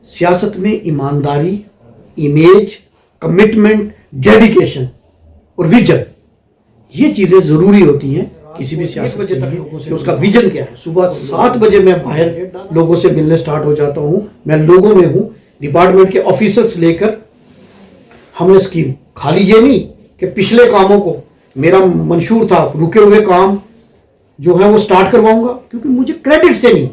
सियासत में ईमानदारी, इमेज, कमिटमेंट, डेडिकेशन और विजन, ये चीज़ें ज़रूरी होती हैं किसी भी सियासत बजे तक लोगों से। उसका विजन क्या है? सुबह 7 बजे मैं बाहर लोगों से मिलने स्टार्ट हो जाता हूँ। मैं लोगों में हूँ, डिपार्टमेंट के ऑफिसर्स लेकर हमने स्कीम, खाली ये नहीं कि पिछले कामों को, मेरा मंशूर था रुके हुए काम जो है वो स्टार्ट करवाऊंगा, क्योंकि मुझे क्रेडिट से नहीं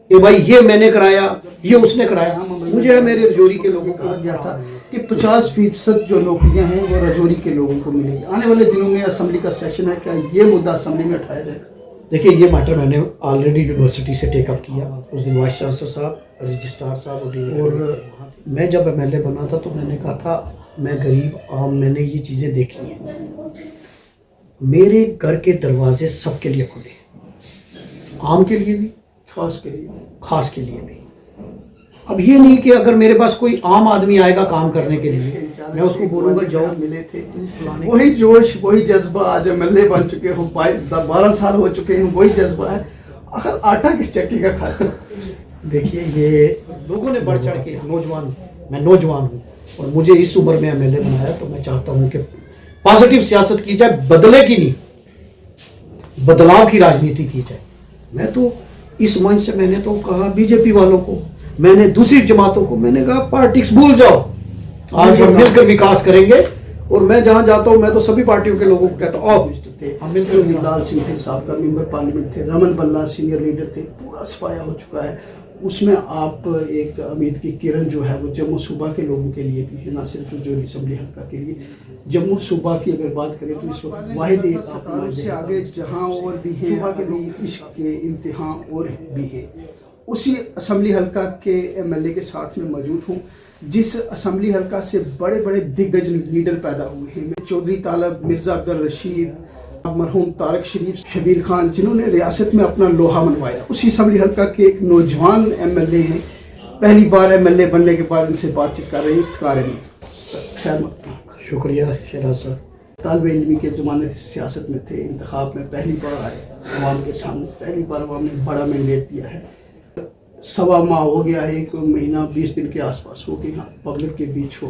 कि भाई ये मैंने कराया, ये उसने कराया। मुझे है मेरे रजौरी के लोगों को कहा गया था कि 50% जो नौकरियां हैं वो रजौरी के लोगों को मिलेगी। आने वाले दिनों में असेंबली का सेशन है, क्या ये मुद्दा असेंबली में उठाया जाएगा? देखिए, ये मैटर मैंने ऑलरेडी यूनिवर्सिटी से टेकअप किया। उस दिन वाइस चांसलर साहब, रजिस्ट्रार साहब और मैं जब MLA बना था तो मैंने कहा था मैं गरीब आम, मैंने ये चीज़ें देखी हैं। मेरे घर के दरवाजे सबके लिए खुले हैं, आम के लिए भी, खास के लिए भी। अब ये नहीं कि अगर मेरे पास कोई आम आदमी आएगा काम करने के लिए, मैं उसको बोलूँगा जाओ। मिले थे वही जोश, वही जज्बा, आज MLA बन चुके हो, 12 साल हो चुके हैं, वही जज्बा है। आखिर आटा किस चक्की का खाता? देखिए, ये लोगों ने बढ़ चढ़ के, मैं नौजवान हूँ और मुझे इस उम्र में MLA बनाया, तो मैं चाहता हूँ कि पॉजिटिव सियासत की जाए, बदले की नहीं, बदलाव की राजनीति की जाए। मैं तो इस मंच से मैंने तो कहा बीजेपी वालों को, मैंने दूसरी जमातों को, मैंने कहा पॉलिटिक्स भूल जाओ, आज हम मिलकर विकास करेंगे। और मैं जहां जाता हूं मैं तो सभी पार्टियों के लोगों को कहता हूँ आओ थे। हम मिलकर लाल सिंह थे, साहब का मेंबर पार्लियामेंट थे, रमन बल्ला सीनियर लीडर थे, पूरा सफाया हो चुका है। उसमें आप एक उम्मीद की किरण जो है वो जम्मू सूबा के लोगों के लिए भी है, ना सिर्फ रजौरी असेंबली हल्का के लिए। जम्मू सूबा की अगर बात करें तो इस वक्त वाहिद एक सतारों से आगे जहां और भी हैं, सूबा के भी इश्क के इम्तिहान और भी है। उसी असेंबली हल्का के MLA के साथ में मौजूद हूँ, जिस असेंबली हल्का से बड़े बड़े दिग्गज लीडर पैदा हुए हैं। चौधरी तालब, मिर्ज़ा अब्दुल रशीद, मरहूम तारक शरीफ, शबीर खान, जिन्होंने रियासत में अपना लोहा मनवाया। उसी असेंबली हल्का के एक नौजवान MLA हैं, पहली बार MLA बनने के बाद उनसे बातचीत कर रहे हैं। इफ्तिखार है। शुक्रिया शहराज साहब। तालिब इल्मी के ज़माने से सियासत में थे, इंतखाब में पहली बार आए, अवाम के सामने पहली बार अवाम ने बड़ा मैंडेट दिया है। 1.25 माह हो गया है, 1 महीना 20 दिन के आसपास हो गए यहाँ पब्लिक के बीच हो।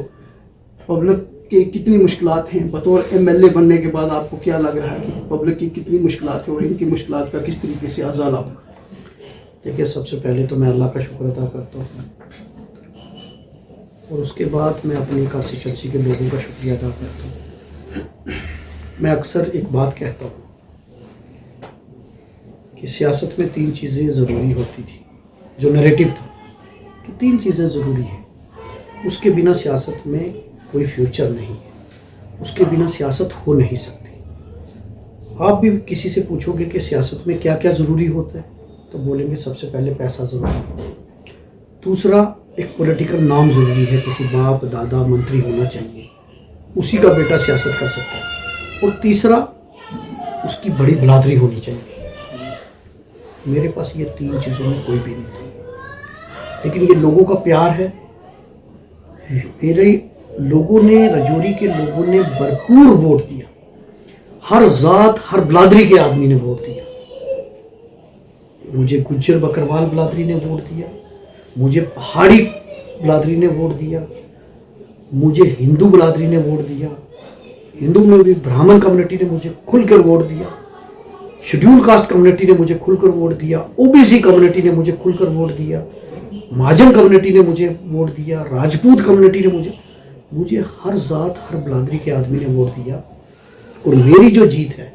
पब्लिक की कितनी मुश्किलात हैं, बतौर MLA बनने के बाद आपको क्या लग रहा है कि पब्लिक की कितनी मुश्किलात हैं और इनकी मुश्किलात का किस तरीके से अजाला होगा? देखिए, सबसे पहले तो मैं अल्लाह का शुक्र अदा करता हूँ और उसके बाद मैं अपनी कंस्टिट्यूंसी के लोगों का शुक्रिया अदा करता हूँ। मैं अक्सर एक बात कहता हूँ कि सियासत में 3 चीज़ें ज़रूरी होती थी, जो नैरेटिव था कि 3 चीज़ें ज़रूरी हैं, उसके बिना सियासत में कोई फ्यूचर नहीं है, उसके बिना सियासत हो नहीं सकती। आप भी किसी से पूछोगे कि सियासत में क्या क्या ज़रूरी होता है तो बोलेंगे सबसे पहले पैसा ज़रूरी है, दूसरा एक पॉलिटिकल नाम ज़रूरी है, किसी बाप दादा मंत्री होना चाहिए, उसी का बेटा सियासत कर सकता है, और तीसरा उसकी बड़ी बलादरी होनी चाहिए। मेरे पास ये 3 चीज़ों में कोई भी नहीं थी, लेकिन ये लोगों का प्यार है। मेरे लोगों ने, रजौरी के लोगों ने भरपूर वोट दिया, हर जात हर बलादरी के आदमी ने वोट दिया। मुझे गुज्जर बकरवाल बलादरी ने वोट दिया, मुझे पहाड़ी बलादरी ने वोट दिया, मुझे हिंदू बलादरी ने वोट दिया, हिंदू में भी ब्राह्मण कम्युनिटी ने मुझे खुलकर वोट दिया, शेड्यूल कास्ट कम्युनिटी ने मुझे खुलकर वोट दिया, OBC कम्युनिटी ने मुझे खुलकर वोट दिया, महाजन कम्युनिटी ने मुझे वोट दिया, राजपूत कम्युनिटी ने मुझे हर जात हर बलादरी के आदमी ने वोट दिया। और मेरी जो जीत है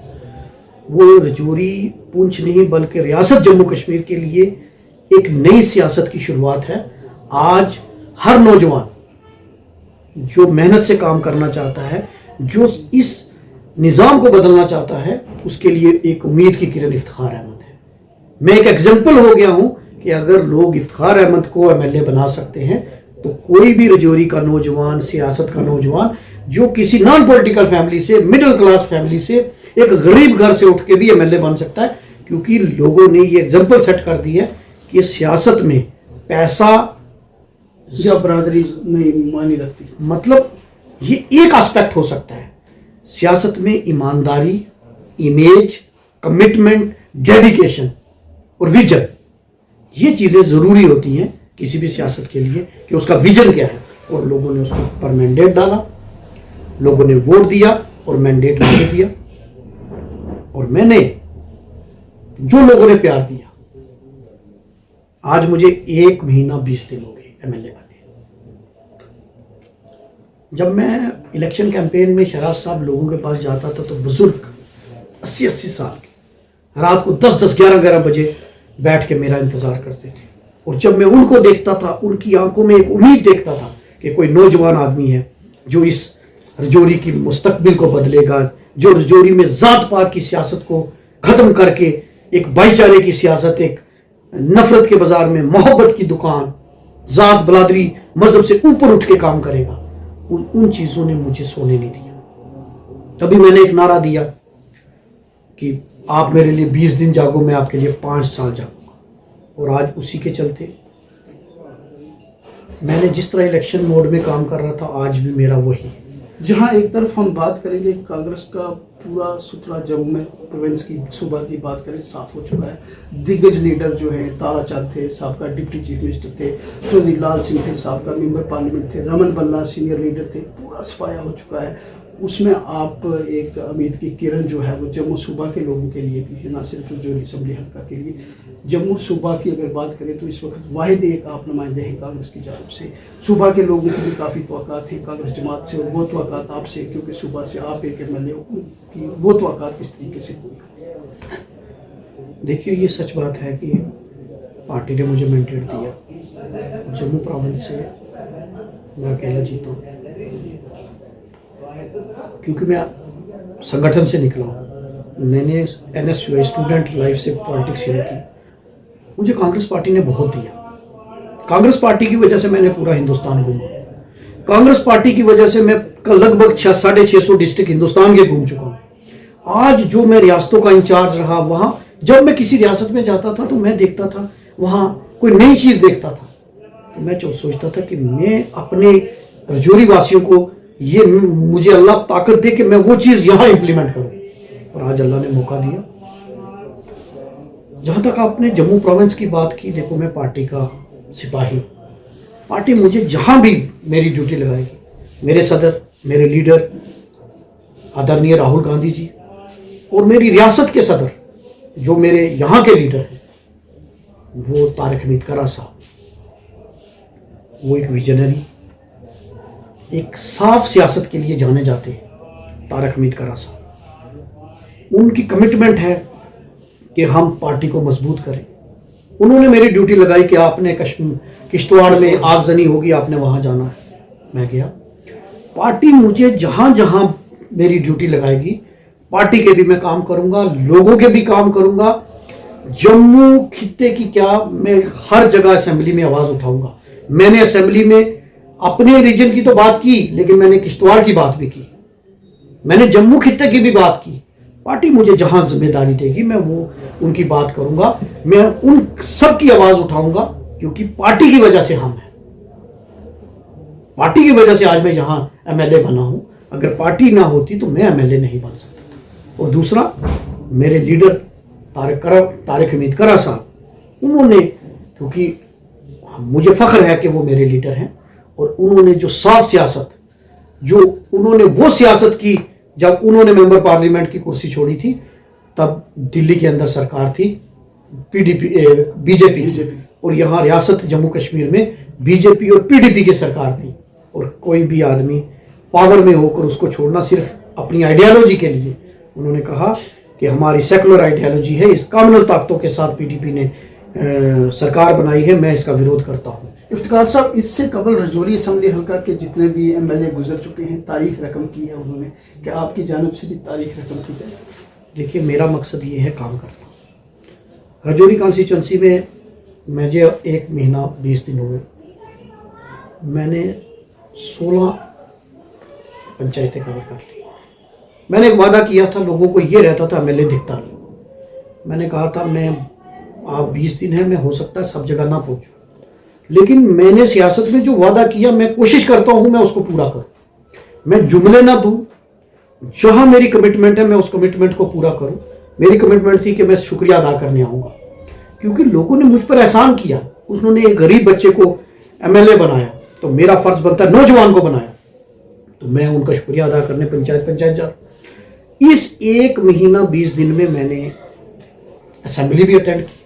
वो रजौरी पुंछ नहीं बल्कि रियासत जम्मू कश्मीर के लिए एक नई सियासत की शुरुआत है। आज हर नौजवान जो मेहनत से काम करना चाहता है, जो इस निज़ाम को बदलना चाहता है, उसके लिए एक उम्मीद की किरण इफ्तिखार अहमद है। मैं एक एग्जाम्पल हो गया हूं कि अगर लोग इफ्तिखार अहमद को MLA बना सकते हैं तो कोई भी रजौरी का नौजवान, सियासत का नौजवान जो किसी नॉन पॉलिटिकल फैमिली से, मिडिल क्लास फैमिली से, एक गरीब घर से उठ के भी MLA बन सकता है, क्योंकि लोगों ने ये एग्जाम्पल सेट कर दी है कि सियासत में पैसा या बरादरी नहीं मानी रखती। मतलब ये एक एस्पेक्ट हो सकता है, सियासत में ईमानदारी, इमेज, कमिटमेंट, डेडिकेशन और विजन, ये चीज़ें ज़रूरी होती हैं किसी भी सियासत के लिए कि उसका विजन क्या है, और लोगों ने उसको पर मैंडेट डाला, लोगों ने वोट दिया और मैंडेट मुझे दिया, और मैंने जो लोगों ने प्यार दिया, आज मुझे 1 महीना 20 दिन हो गए एमएलए बने। जब मैं इलेक्शन कैंपेन में शराज साहब लोगों के पास जाता था तो बुजुर्ग 80-80 साल के रात को 10-10, 11-11 बजे बैठ के मेरा इंतजार करते थे, और जब मैं उनको देखता था उनकी आंखों में एक उम्मीद देखता था कि कोई नौजवान आदमी है जो इस रजौरी की मुस्तकबिल को बदलेगा, जो रजौरी में जात पात की सियासत को खत्म करके एक भाईचारे की सियासत, एक नफरत के बाजार में मोहब्बत की दुकान, जात बलादरी मजहब से ऊपर उठ के काम करेगा। उन चीजों ने मुझे सोने नहीं दिया। तभी मैंने एक नारा दिया कि आप मेरे लिए 20 दिन जागो, मैं आपके लिए 5 साल जागूंगा, और आज उसी के चलते मैंने जिस तरह इलेक्शन मोड में काम कर रहा था आज भी मेरा वही है। जहां एक तरफ हम बात करेंगे कांग्रेस का पूरा सुथरा जम्मू में प्रोविंस की सूबा की बात करें साफ हो चुका है। दिग्गज लीडर जो हैं ताराचंद थे, साहब का डिप्टी चीफ मिनिस्टर थे, चौधरी लाल सिंह थे, साहब का मेंबर पार्लियामेंट थे, रमन बल्ला सीनियर लीडर थे, पूरा सफाया हो चुका है। उसमें आप एक उम्मीद की किरण जो है वो जम्मू सूबा के लोगों के लिए भी है, ना सिर्फ रजौरी असम्बली हल्का के लिए। जम्मू सूबा की अगर बात करें तो इस वक्त वाहिद एक आप नुमाइंदे हैं कांग्रेस की जानब से। सूबा के लोगों की भी काफ़ी तवक्कात हैं कांग्रेस जमात से, और वो तवक्कात आपसे, क्योंकि सूबा से आप एक एमएलए हो, कि वो तवक्कात किस तरीके से पूरी करें? देखिए, ये सच बात है कि पार्टी ने मुझे मैंडेट दिया, जम्मू प्रोविंस से मैं अकेला जीता हूँ, क्योंकि मैं संगठन से निकला हूँ। मैंने एनएसयूआई स्टूडेंट लाइफ से पॉलिटिक्स शुरू की। मुझे कांग्रेस पार्टी ने बहुत दिया। कांग्रेस पार्टी की वजह से मैंने पूरा हिंदुस्तान घूमा। कांग्रेस पार्टी की वजह से मैं लगभग 650 डिस्ट्रिक्ट हिंदुस्तान के घूम चुका हूँ। आज जो मैं रियासतों का इंचार्ज रहा, वहाँ जब मैं किसी रियासत में जाता था तो मैं देखता था वहाँ कोई नई चीज़ देखता था, तो मैं सोचता था कि मैं अपने रजौरी वासियों को ये मुझे अल्लाह ताकत दे कि मैं वो चीज़ यहाँ इम्प्लीमेंट करूँ, और आज अल्लाह ने मौका दिया। जहाँ तक आपने जम्मू प्रोविंस की बात की, देखो मैं पार्टी का सिपाही हूँ। पार्टी मुझे जहाँ भी मेरी ड्यूटी लगाएगी, मेरे सदर, मेरे लीडर आदरणीय राहुल गांधी जी, और मेरी रियासत के सदर जो मेरे यहाँ के लीडर हैं, वो तारिक हमीद करा साहब, वो एक विजनरी, एक साफ सियासत के लिए जाने जाते हैं। तारिक हमीद करा साहब, उनकी कमिटमेंट है कि हम पार्टी को मजबूत करें। उन्होंने मेरी ड्यूटी लगाई कि आपने किश्तवाड़ में आगजनी होगी, आपने वहाँ जाना है। मैं गया। पार्टी मुझे जहाँ जहाँ मेरी ड्यूटी लगाएगी, पार्टी के भी मैं काम करूँगा, लोगों के भी काम करूँगा। जम्मू खित्ते की क्या, मैं हर जगह असेंबली में आवाज़ उठाऊँगा। मैंने असेंबली में अपने रीजन की तो बात की, लेकिन मैंने किश्तवाड़ की बात भी की, मैंने जम्मू खित्ते की भी बात की। पार्टी मुझे जहां जिम्मेदारी देगी मैं वो उनकी बात करूंगा, मैं उन सब की आवाज उठाऊंगा, क्योंकि पार्टी की वजह से हम हैं। पार्टी की वजह से आज मैं यहां एमएलए बना हूं। अगर पार्टी ना होती तो मैं एमएलए नहीं बन सकता था। और दूसरा, मेरे लीडर तारिक हमीद करा साहब, उन्होंने, क्योंकि मुझे फख्र है कि वो मेरे लीडर हैं, और उन्होंने जो साफ सियासत, जो उन्होंने वो सियासत की, जब उन्होंने मेंबर पार्लियामेंट की कुर्सी छोड़ी थी तब दिल्ली के अंदर सरकार थी बीजेपी, और यहाँ रियासत जम्मू कश्मीर में बीजेपी और पीडीपी की सरकार थी। और कोई भी आदमी पावर में होकर उसको छोड़ना सिर्फ अपनी आइडियालॉजी के लिए, उन्होंने कहा कि हमारी सेकुलर आइडियालॉजी है, इस कम्युनल ताकतों के साथ पीडीपी ने सरकार बनाई है, मैं इसका विरोध करता हूँ। इफ्तिकार साहब, इससे कबल रजौरी असम्बली हल्का के जितने भी एमएलए गुजर चुके हैं, तारीख रकम की है उन्होंने, क्या आपकी जानिब से भी तारीख रकम की जाए? देखिए, मेरा मकसद ये है काम करना। रजौरी कॉन्स्टिट्यूंसी में मुझे 1 महीना 20 दिन हुए, मैंने 16 पंचायतें कवर कर ली। मैंने एक वादा किया था लोगों को, ये रहता था एमएलए दिखता नहीं। मैंने कहा था मैं, आप 20 दिन है, मैं हो सकता है सब जगह ना पहुंचूं, लेकिन मैंने सियासत में जो वादा किया मैं कोशिश करता हूं मैं उसको पूरा करूं। मैं जुमले ना दूं, जहां मेरी कमिटमेंट है मैं उस कमिटमेंट को पूरा करूं। मेरी कमिटमेंट थी कि मैं शुक्रिया अदा करने आऊंगा, क्योंकि लोगों ने मुझ पर एहसान किया, उन्होंने एक गरीब बच्चे को एमएलए बनाया, तो मेरा फर्ज बनता है नौजवान को बनाया, तो मैं उनका शुक्रिया अदा करने पंचायत जा। इस 1 महीना 20 दिन में मैंने असेंबली भी अटेंड की।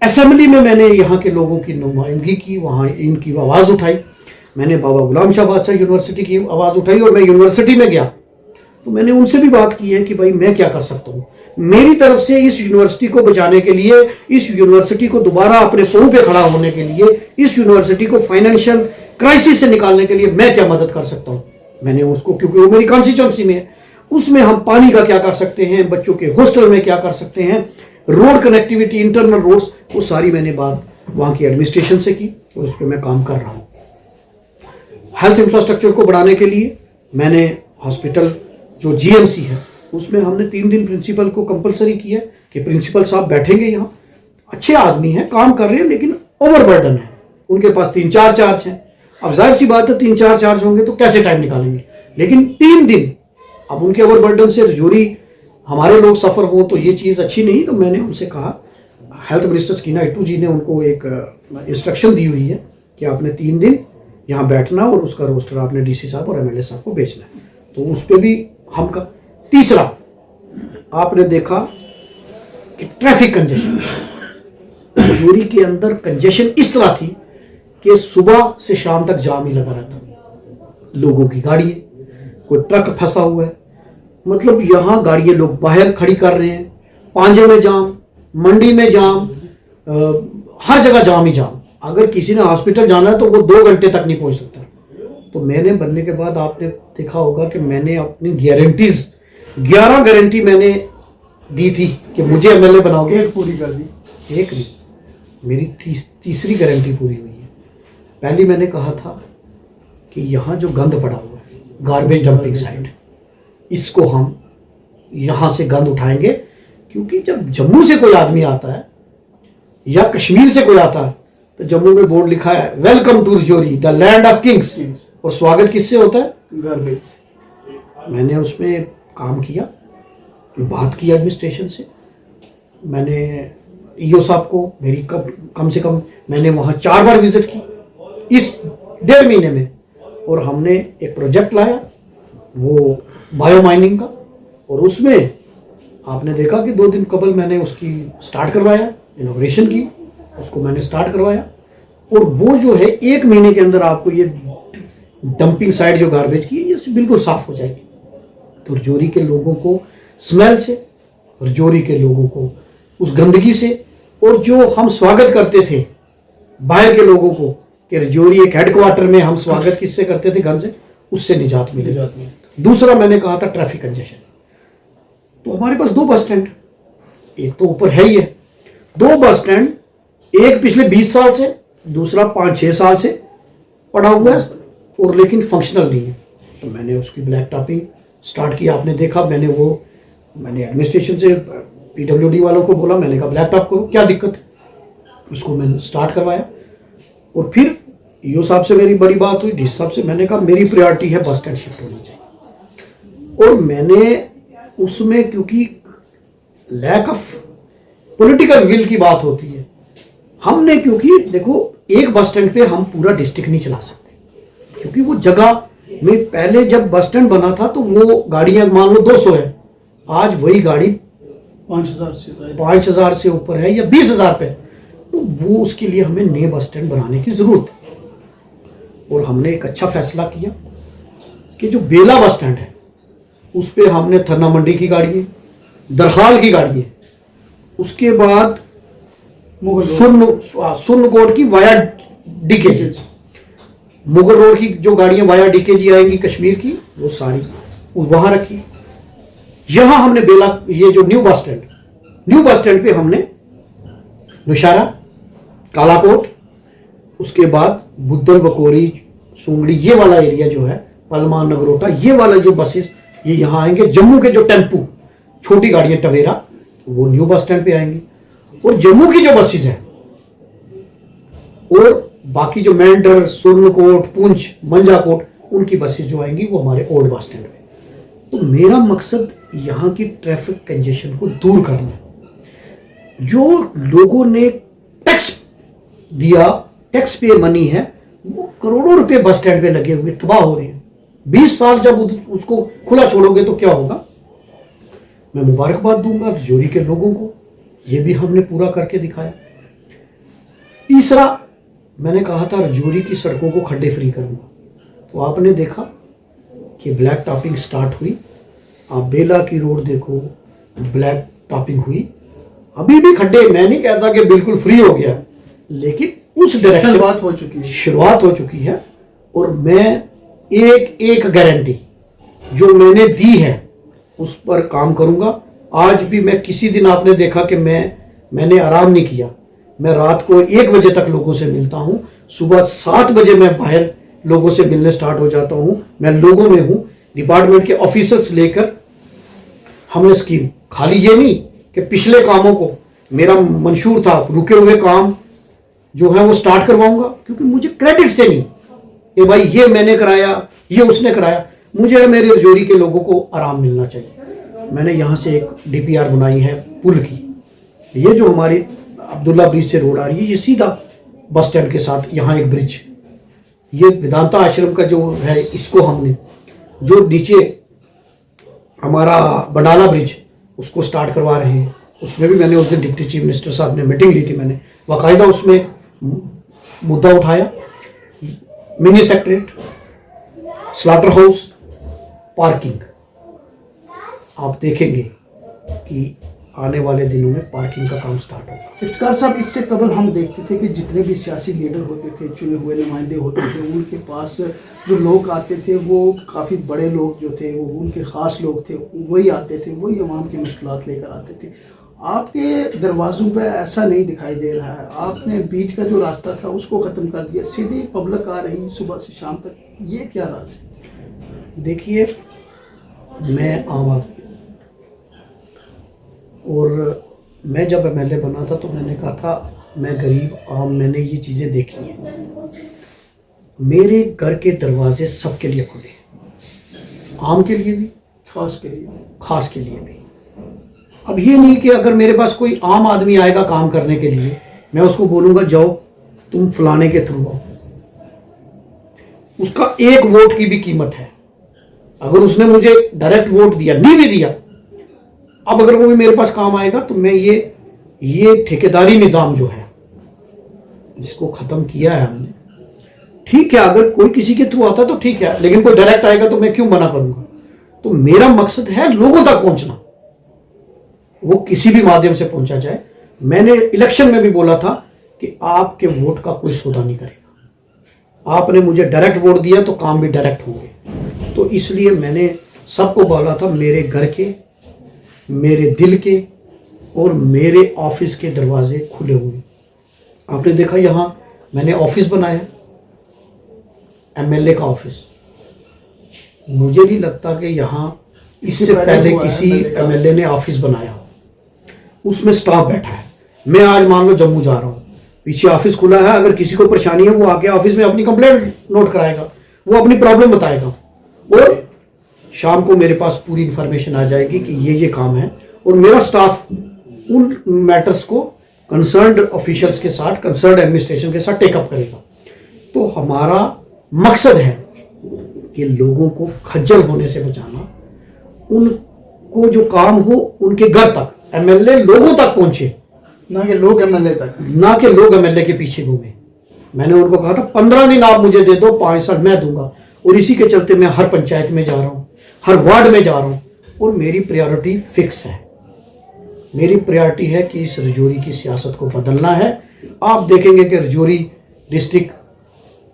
असेंबली में मैंने यहाँ के लोगों की नुमाइंदगी की, वहाँ इनकी आवाज़ उठाई। मैंने बाबा गुलाम शाह बादशाह यूनिवर्सिटी की आवाज़ उठाई और मैं यूनिवर्सिटी में गया तो मैंने उनसे भी बात की है कि भाई मैं क्या कर सकता हूँ, मेरी तरफ से इस यूनिवर्सिटी को बचाने के लिए, इस यूनिवर्सिटी को दोबारा अपने पांव पे खड़ा होने के लिए, इस यूनिवर्सिटी को फाइनेंशियल क्राइसिस से निकालने के लिए मैं क्या मदद कर सकता हूँ। मैंने उसको, क्योंकि वो मेरी कॉन्स्टिट्यूंसी में है, उसमें हम पानी का क्या कर सकते हैं, बच्चों के हॉस्टल में क्या कर सकते हैं, रोड कनेक्टिविटी, इंटरनल रोड्स, वो सारी मैंने बात वहाँ की एडमिनिस्ट्रेशन से की और उस पर मैं काम कर रहा हूँ। हेल्थ इंफ्रास्ट्रक्चर को बढ़ाने के लिए मैंने हॉस्पिटल जो जीएमसी है उसमें हमने 3 दिन प्रिंसिपल को कंपलसरी किया कि प्रिंसिपल साहब बैठेंगे, यहाँ अच्छे आदमी हैं, काम कर रहे हैं, लेकिन ओवरबर्डन है, उनके पास 3-4 चार्ज हैं। अब जाहिर सी बात है 3-4 चार्ज होंगे तो कैसे टाइम निकालेंगे, लेकिन 3 दिन अब उनके ओवरबर्डन से रजौरी हमारे लोग सफ़र हो तो ये चीज़ अच्छी नहीं। तो मैंने उनसे कहा, हेल्थ मिनिस्टर सकीना इट्टू जी ने उनको एक इंस्ट्रक्शन दी हुई है कि आपने 3 दिन यहाँ बैठना और उसका रोस्टर आपने डीसी साहब और एमएलए साहब को भेजना है। तो उस पर भी हम का। तीसरा, आपने देखा कि ट्रैफिक कंजेशन, रजौरी के अंदर कंजेशन इस तरह थी कि सुबह से शाम तक जाम ही लगा रहता, लोगों की गाड़ी है, कोई ट्रक फंसा हुआ है, मतलब यहाँ गाड़ियाँ लोग बाहर खड़ी कर रहे हैं, पांजे में जाम, मंडी में जाम, हर जगह जाम ही जाम। अगर किसी ने हॉस्पिटल जाना है तो वो 2 घंटे तक नहीं पहुंच सकता। तो मैंने बनने के बाद आपने देखा होगा कि मैंने अपनी गारंटीज 11 गारंटी मैंने दी थी कि मुझे एमएलए बनाओगे, एक पूरी कर दी, एक नहीं, मेरी तीसरी गारंटी पूरी हुई है। पहली मैंने कहा था कि यहाँ जो गंद पड़ा हुआ है, गार्बेज डंपिंग साइट, इसको हम यहाँ से गंद उठाएंगे, क्योंकि जब जम्मू से कोई आदमी आता है या कश्मीर से कोई आता है तो जम्मू में बोर्ड लिखा है welcome to Rajouri the land of kings, और स्वागत किससे होता है, गार्बेज। मैंने उसमें काम किया, बात की एडमिनिस्ट्रेशन से, मैंने ईओ साहब को मेरी कम से कम मैंने वहाँ 4 बार विजिट की इस 1.5 महीने में, और हमने एक प्रोजेक्ट लाया वो बायो माइनिंग का, और उसमें आपने देखा कि 2 दिन कबल मैंने उसकी स्टार्ट करवाया, इनोग्रेशन की, उसको मैंने स्टार्ट करवाया, और वो जो है 1 महीने के अंदर आपको ये डंपिंग साइट जो गार्बेज की ये बिल्कुल साफ हो जाएगी। तो रजौरी के लोगों को स्मेल से, रजौरी के लोगों को उस गंदगी से, और जो हम स्वागत करते थे बाहर के लोगों को कि रजौरी एक हेडक्वार्टर में हम स्वागत किससे करते थे, गंद से, उससे निजात मिलेगी। दूसरा मैंने कहा था ट्रैफिक कंजेशन, तो हमारे पास 2 बस स्टैंड, एक तो ऊपर है ही है, 2 बस स्टैंड, एक पिछले 20 साल से, दूसरा 5-6 साल से पड़ा हुआ है और लेकिन फंक्शनल नहीं है। तो मैंने उसकी ब्लैक टॉपिंग स्टार्ट किया, आपने देखा, मैंने एडमिनिस्ट्रेशन से पीडब्ल्यूडी वालों को बोला, मैंने कहा ब्लैक टॉप करो, क्या दिक्कत है, उसको मैंने स्टार्ट करवाया। और फिर ईओ साहब से मेरी बड़ी बात हुई, डीसी साहब से, मैंने कहा मेरी प्रायोरिटी है बस स्टैंड शिफ्ट होना चाहिए। और मैंने उसमें, क्योंकि लैक ऑफ पॉलिटिकल विल की बात होती है, हमने, क्योंकि देखो एक बस स्टैंड पे हम पूरा डिस्ट्रिक्ट नहीं चला सकते, क्योंकि वो जगह में पहले जब बस स्टैंड बना था तो वो गाड़ियां मान लो 200 है, आज वही गाड़ी 5,000 से ऊपर है या 20,000 पे, तो वो उसके लिए हमें नए बस स्टैंड बनाने की जरूरत है। और हमने एक अच्छा फैसला किया कि जो बेला बस स्टैंड है उस पर हमने थन्ना मंडी की गाड़ी है, दरहाल की गाड़ी है, उसके बाद सुरनकोट की वाया डीकेजी, मुगल रोड की जो गाड़ियां वाया डीकेजी आएंगी कश्मीर की, वो सारी वहां रखी। यहां हमने बेला, ये जो न्यू बस स्टैंड पे हमने नौशहरा, कालाकोट, उसके बाद बुद्धल, बकोरी, सुंगड़ी, ये वाला एरिया जो है, पलमा, नगरोटा, ये वाला जो बसेस ये यहाँ आएंगे। जम्मू के जो टेम्पू, छोटी गाड़ियां, टवेरा, वो न्यू बस स्टैंड पे आएंगी। और जम्मू की जो बसेस हैं और बाकी जो मेंढर, सुरनकोट, पुंछ, मंजाकोट, उनकी बसेस जो आएंगी वो हमारे ओल्ड बस स्टैंड पे। तो मेरा मकसद यहाँ की ट्रैफिक कंजेशन को दूर करना है। जो लोगों ने टैक्स दिया टैक्स पे मनी है, वो करोड़ों रुपए बस स्टैंड पे लगे हुए तबाह हो रहे हैं। 20 साल जब उसको खुला छोड़ोगे तो क्या होगा? मैं मुबारकबाद दूंगा रजौरी के लोगों को, ये भी हमने पूरा करके दिखाया। तीसरा, मैंने कहा था रजौरी की सड़कों को खड्डे फ्री करूंगा, तो आपने देखा कि ब्लैक टॉपिंग स्टार्ट हुई। आप बेला की रोड देखो, ब्लैक टॉपिंग हुई। अभी भी खड्डे, मैं नहीं कहता कि बिल्कुल फ्री हो गया, लेकिन उस डायरेक्शन शुरुआत हो चुकी है। और मैं एक गारंटी जो मैंने दी है उस पर काम करूंगा। आज भी मैं किसी दिन आपने देखा कि मैंने आराम नहीं किया। मैं रात को 1 बजे तक लोगों से मिलता हूं, सुबह 7 बजे मैं बाहर लोगों से मिलने स्टार्ट हो जाता हूं। मैं लोगों में हूं, डिपार्टमेंट के ऑफिसर्स लेकर हमने स्कीम, खाली ये नहीं कि पिछले कामों को, मेरा मंशूर था रुके हुए काम जो है वो स्टार्ट करवाऊंगा, क्योंकि मुझे क्रेडिट से नहीं कि भाई ये मैंने कराया, ये उसने कराया, मुझे मेरे रजौरी के लोगों को आराम मिलना चाहिए। मैंने यहाँ से एक DPR बनाई है पुल की। ये जो हमारी अब्दुल्ला ब्रिज से रोड आ रही है, ये सीधा बस स्टैंड के साथ यहाँ एक ब्रिज, ये वेदांता आश्रम का जो है, इसको हमने जो नीचे हमारा बंडाला ब्रिज उसको स्टार्ट करवा रहे हैं। उसमें भी मैंने उस दिन डिप्टी चीफ मिनिस्टर साहब ने मीटिंग ली थी, मैंने बाकायदा उसमें मुद्दा उठाया। Mini secretariat, slaughter house, parking, आप देखेंगे कि आने वाले दिनों में पार्किंग का काम स्टार्ट होगा। इफ्तिकार साहब, इससे कबल हम देखते थे कि जितने भी सियासी लीडर होते थे, चुने हुए नुमाइंदे होते थे, उनके पास जो लोग आते थे वो काफ़ी बड़े लोग जो थे, वो उनके ख़ास लोग थे, वही आते थे, वही अवाम की मुश्किलात लेकर आते थे। आपके दरवाज़ों पे ऐसा नहीं दिखाई दे रहा है। आपने बीच का जो रास्ता था उसको ख़त्म कर दिया, सीधी पब्लिक आ रही सुबह से शाम तक, ये क्या राज है? देखिए, मैं आम आदमी, और मैं जब MLA बना था तो मैंने कहा था मैं गरीब आम, मैंने ये चीज़ें देखी हैं। मेरे घर के दरवाजे सबके लिए खुले हैं, आम के लिए भी, खास के लिए भी। अब ये नहीं कि अगर मेरे पास कोई आम आदमी आएगा काम करने के लिए, मैं उसको बोलूँगा जाओ तुम फलाने के थ्रू आओ। उसका 1 वोट की भी कीमत है। अगर उसने मुझे डायरेक्ट वोट दिया, नहीं भी दिया, अब अगर वो भी मेरे पास काम आएगा तो मैं ये ठेकेदारी निज़ाम जो है इसको ख़त्म किया है हमने। ठीक है, अगर कोई किसी के थ्रू आता तो ठीक है, लेकिन कोई डायरेक्ट आएगा तो मैं क्यों मना करूंगा? तो मेरा मकसद है लोगों तक पहुंचना, वो किसी भी माध्यम से पहुंचा जाए। मैंने इलेक्शन में भी बोला था कि आपके वोट का कोई सौदा नहीं करेगा। आपने मुझे डायरेक्ट वोट दिया तो काम भी डायरेक्ट होंगे। तो इसलिए मैंने सबको बोला था मेरे घर के, मेरे दिल के और मेरे ऑफिस के दरवाजे खुले हुए। आपने देखा यहाँ मैंने ऑफिस बनाया, MLA का ऑफिस। मुझे नहीं लगता कि यहाँ इससे पहले किसी MLA ने ऑफिस बनाया हो। उसमें स्टाफ बैठा है। मैं आज मान लो जम्मू जा रहा हूँ, पीछे ऑफिस खुला है, अगर किसी को परेशानी है वो आके ऑफिस में अपनी कंप्लेंट नोट कराएगा, वो अपनी प्रॉब्लम बताएगा और शाम को मेरे पास पूरी इंफॉर्मेशन आ जाएगी कि ये काम है। और मेरा स्टाफ उन मैटर्स को कंसर्न्ड ऑफिशियल्स के साथ, कंसर्न्ड एडमिनिस्ट्रेशन के साथ टेकअप करेगा। तो हमारा मकसद है कि लोगों को खज्जल होने से बचाना, उनको जो काम हो उनके घर तक, MLA लोगों तक पहुंचे, ना कि लोग MLA तक, ना कि लोग MLA के पीछे घूमे। मैंने उनको कहा था 15 दिन आप मुझे दे दो, 5 साल मैं दूंगा। और इसी के चलते मैं हर पंचायत में जा रहा हूँ, हर वार्ड में जा रहा हूँ। और मेरी प्रायोरिटी फिक्स है। मेरी प्रायोरिटी है कि इस रजौरी की सियासत को बदलना है। आप देखेंगे कि रजौरी डिस्ट्रिक्ट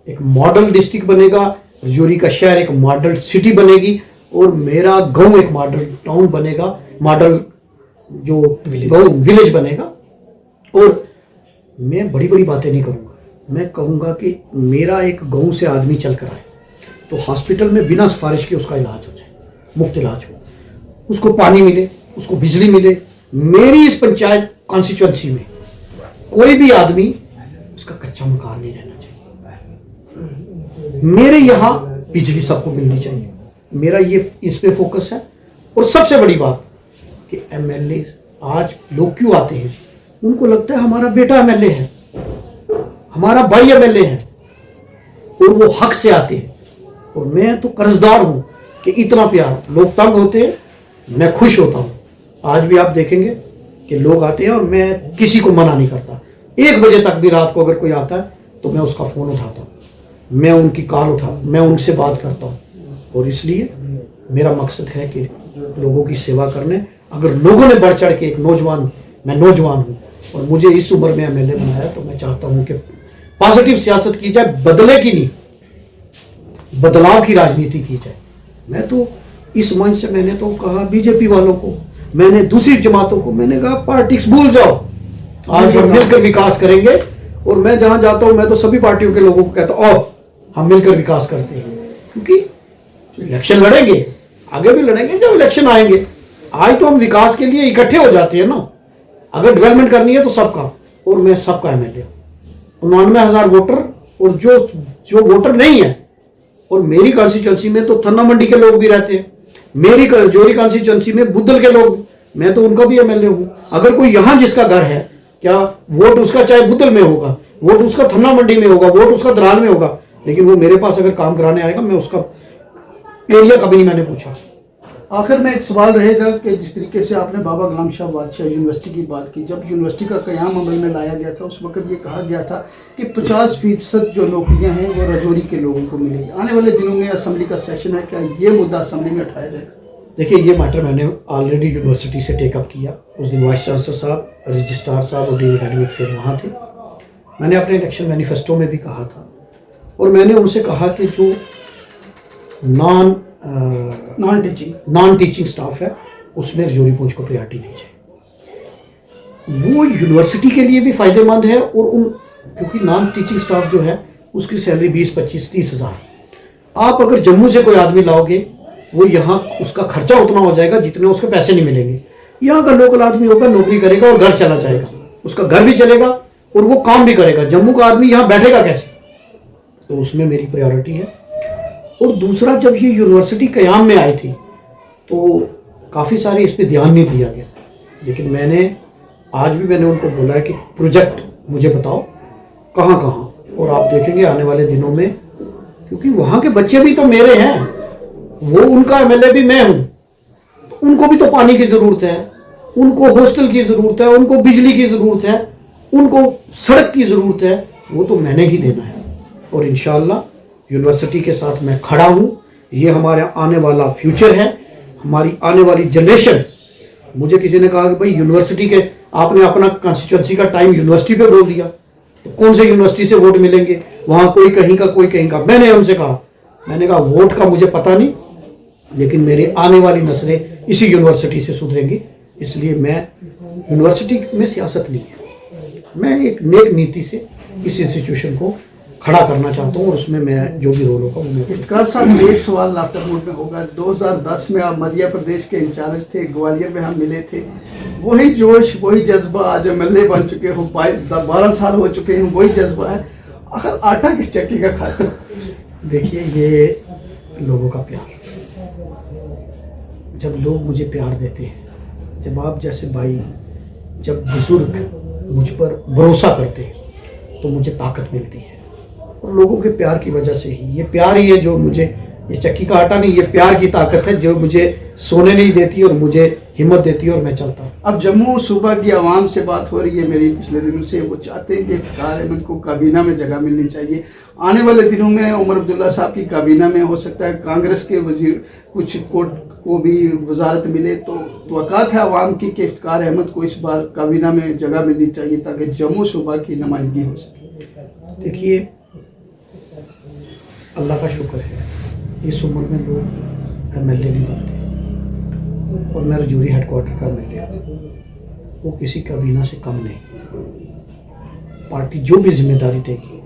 एक मॉडल डिस्ट्रिक्ट बनेगा, रजौरी का शहर एक मॉडल सिटी बनेगी और मेरा गांव एक मॉडल टाउन बनेगा, मॉडल जो गांव विलेज बनेगा। और मैं बड़ी बड़ी बातें नहीं करूँगा, मैं कहूँगा कि मेरा एक गांव से आदमी चल कर आए तो हॉस्पिटल में बिना सिफारिश के उसका इलाज हो जाए, मुफ्त इलाज हो, उसको पानी मिले, उसको बिजली मिले। मेरी इस पंचायत कॉन्स्टिट्यूएंसी में कोई भी आदमी उसका कच्चा मकान नहीं रहना चाहिए। मेरे यहाँ बिजली सबको मिलनी चाहिए। मेरा ये इस पे फोकस है। और सबसे बड़ी बात कि MLA आज लोग क्यों आते हैं, उनको लगता है हमारा बेटा MLA है, हमारा भाई एमएलए है और वो हक से आते हैं, और मैं तो कर्जदार हूं कि इतना प्यार, लोग तंग होते हैं, मैं खुश होता हूं। आज भी आप देखेंगे कि लोग आते हैं और मैं किसी को मना नहीं करता। 1 बजे तक भी रात को अगर कोई आता है तो मैं उसका फ़ोन उठाता हूँ, मैं उनकी कॉल मैं उनसे बात करता हूँ, और इसलिए मेरा मकसद है कि लोगों की सेवा करने। अगर लोगों ने बढ़ चढ़ के एक नौजवान, मैं नौजवान हूँ और मुझे इस उम्र में एमएलए बनाया, तो मैं चाहता हूँ कि पॉजिटिव सियासत की जाए, बदले की नहीं, बदलाव की राजनीति की जाए। मैं तो इस मंच से मैंने तो कहा बीजेपी वालों को, मैंने दूसरी जमातों को, मैंने कहा पार्टिक्स भूल जाओ, आज हम मिलकर विकास करेंगे। और मैं जहां जाता हूं मैं तो सभी पार्टियों के लोगों को कहता हूं आओ हम मिलकर विकास करते हैं, क्योंकि इलेक्शन लड़ेंगे, आगे भी लड़ेंगे जब इलेक्शन आएंगे। आज तो हम विकास के लिए इकट्ठे हो जाते हैं ना, अगर डेवलपमेंट करनी है तो सबका, और मैं सबका एमएलए हूं। 99,000 वोटर, और जो वोटर नहीं है, और मेरी कॉन्स्टिट्यूंसी में तो थन्ना मंडी के लोग भी रहते हैं, मेरी जोरी कॉन्स्टिट्यूंसी में बुद्धल के लोग, मैं तो उनका भी एमएलए हूं। अगर कोई यहां जिसका घर है, क्या वोट उसका चाहे बुद्धल में होगा, वोट उसका थन्ना मंडी में होगा, वोट उसका दराल में होगा, लेकिन वो मेरे पास अगर काम कराने आएगा, मैं उसका एरिया कभी नहीं मैंने पूछा। आखिर में एक सवाल रहेगा कि जिस तरीके से आपने बाबा गुलाम शाह बादशाह यूनिवर्सिटी की बात की, जब यूनिवर्सिटी का क़याम अमल में लाया गया था उस वक्त ये कहा गया था कि 50% जो नौकरियां हैं वो राजौरी के लोगों को मिलेगी। आने वाले दिनों में असेंबली का सेशन है, क्या ये मुद्दा असेंबली में उठाया जाएगा? देखिए, ये मैटर मैंने ऑलरेडी यूनिवर्सिटी से टेकअप किया। उस दिन वाइस चांसलर साहब, रजिस्ट्रार साहब और डीन एकेडमिक फेयर वहाँ थे। मैंने अपने इलेक्शन मैनिफेस्टो में भी कहा था, और मैंने उनसे कहा कि जो नॉन टीचिंग स्टाफ है उसमें रजौरी पूंछ को प्रायोरिटी दी जाए। वो यूनिवर्सिटी के लिए भी फायदेमंद है, और क्योंकि नॉन टीचिंग स्टाफ जो है उसकी सैलरी 20, 25, 30 हज़ार। आप अगर जम्मू से कोई आदमी लाओगे, वो यहाँ उसका खर्चा उतना हो जाएगा जितने उसके पैसे नहीं मिलेंगे। यहाँ का लोकल आदमी होगा, नौकरी करेगा और घर चला जाएगा, उसका घर भी चलेगा और वो काम भी करेगा। जम्मू का आदमी यहाँ बैठेगा कैसे? तो उसमें मेरी प्रायोरिटी है। और दूसरा, जब ये यूनिवर्सिटी क़याम में आई थी तो काफ़ी सारे इस पर ध्यान नहीं दिया गया, लेकिन आज भी मैंने उनको बोला है कि प्रोजेक्ट मुझे बताओ कहाँ कहाँ, और आप देखेंगे आने वाले दिनों में, क्योंकि वहाँ के बच्चे भी तो मेरे हैं, वो उनका एमएलए भी मैं हूँ, तो उनको भी तो पानी की ज़रूरत है, उनको हॉस्टल की ज़रूरत है, उनको बिजली की ज़रूरत है, उनको सड़क की ज़रूरत है, वो तो मैंने ही देना है। और इंशाअल्लाह यूनिवर्सिटी के साथ मैं खड़ा हूँ। ये हमारा आने वाला फ्यूचर है, हमारी आने वाली जनरेशन। मुझे किसी ने कहा कि भाई यूनिवर्सिटी के, आपने अपना कॉन्स्टिट्यूंसी का टाइम यूनिवर्सिटी पे बोल दिया, तो कौन से यूनिवर्सिटी से वोट मिलेंगे? वहाँ कोई कहीं का, कोई कहीं का। मैंने कहा वोट का मुझे पता नहीं, लेकिन मेरी आने वाली नस्लें इसी यूनिवर्सिटी से सुधरेंगी। इसलिए मैं, यूनिवर्सिटी में सियासत नहीं है, मैं एक नेक नीति से इस इंस्टीट्यूशन को खड़ा करना चाहता हूँ, और उसमें मैं जो भी रोल होगा वो मैं। इफ्तिखार साहब, एक सवाल आफ्टर मूड में होगा। 2010 में आप मध्य प्रदेश के इंचार्ज थे, ग्वालियर में हम मिले थे। वही जोश, वही जज्बा, आज एमएलए बन चुके हो, 12 साल हो चुके हैं, वही जज्बा है। आखिर आटा किस चक्की का खाते हो? देखिए, ये लोगों का प्यार, जब लोग मुझे प्यार देते हैं, जब आप जैसे भाई, जब बुजुर्ग मुझ पर भरोसा करते हैं, तो मुझे ताकत मिलती है। और लोगों के प्यार की वजह से ही, ये प्यार ही है जो मुझे, ये चक्की का आटा नहीं, ये प्यार की ताकत है जो मुझे सोने नहीं देती और मुझे हिम्मत देती है, और मैं चलता हूँ। अब जम्मू सूबा की आवाम से बात हो रही है मेरी पिछले दिनों से, वो चाहते हैं कि इफ्तिखार अहमद को काबीना में जगह मिलनी चाहिए। आने वाले दिनों में उमर अब्दुल्ला साहब की काबीना में हो सकता है कांग्रेस के वजीर कुछ को भी वजारत मिले, तो तवक्कात है आवाम की कि इफ्तिखार अहमद को इस बार काबीना में जगह मिलनी चाहिए ताकि जम्मू सूबा की नुमाइंदगी हो सके। देखिए, अल्लाह का शुक्र है, इस उम्र में लोग एमएलए नहीं बनते, और मैं रजौरी हेडक्वार्टर का एमएलए हूँ, वो किसी काबीना से कम नहीं। पार्टी जो भी जिम्मेदारी देगी,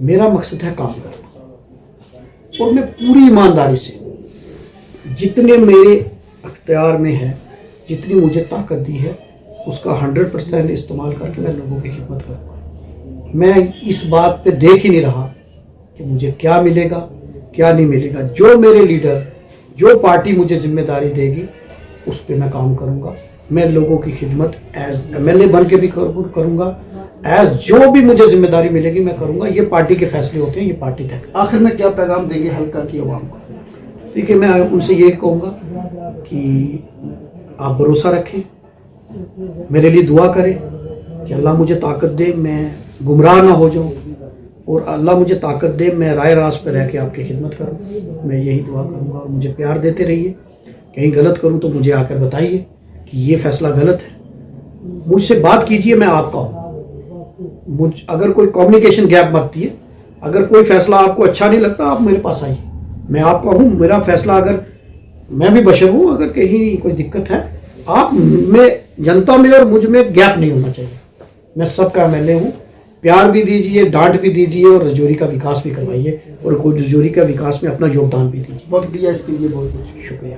मेरा मकसद है काम करना, और मैं पूरी ईमानदारी से जितने मेरे अख्तियार में है, जितनी मुझे ताकत दी है, उसका 100% इस्तेमाल करके मैं लोगों की खिदमत करूँगा। मैं इस बात पे देख ही नहीं रहा कि मुझे क्या मिलेगा क्या नहीं मिलेगा। जो मेरे लीडर, जो पार्टी मुझे जिम्मेदारी देगी, उस पर मैं काम करूँगा। मैं लोगों की खिदमत एज एमएलए बन के भी करूँगा, एज जो भी मुझे जिम्मेदारी मिलेगी मैं करूंगा। ये पार्टी के फैसले होते हैं, ये पार्टी तय करेगी। आखिर में क्या पैगाम देंगे हल्का की आवाम को? देखिए, मैं उनसे ये कहूँगा कि आप भरोसा रखें, मेरे लिए दुआ करें कि अल्लाह मुझे ताकत दे, मैं गुमराह ना हो जाऊँ, और अल्लाह मुझे ताकत दे मैं राय रास पर रह के आपकी खिदमत करूँ। मैं यही दुआ करूँगा, और मुझे प्यार देते रहिए। कहीं गलत करूँ तो मुझे आकर बताइए कि ये फैसला गलत है, मुझसे बात कीजिए, मैं आपका हूँ। अगर कोई कम्युनिकेशन गैप बनती है, अगर कोई फैसला आपको अच्छा नहीं लगता, आप मेरे पास आइए, मैं आपका हूँ। मेरा फैसला, अगर मैं भी बशर हूँ, अगर कहीं कोई दिक्कत है, आप में, जनता में और मुझ में गैप नहीं होना चाहिए। मैं सबका एमएलए हूँ। प्यार भी दीजिए, डांट भी दीजिए, और रजौरी का विकास भी करवाइए, और रजौरी का विकास में अपना योगदान भी दीजिए। वक्त दिया इसके लिए बहुत बहुत शुक्रिया।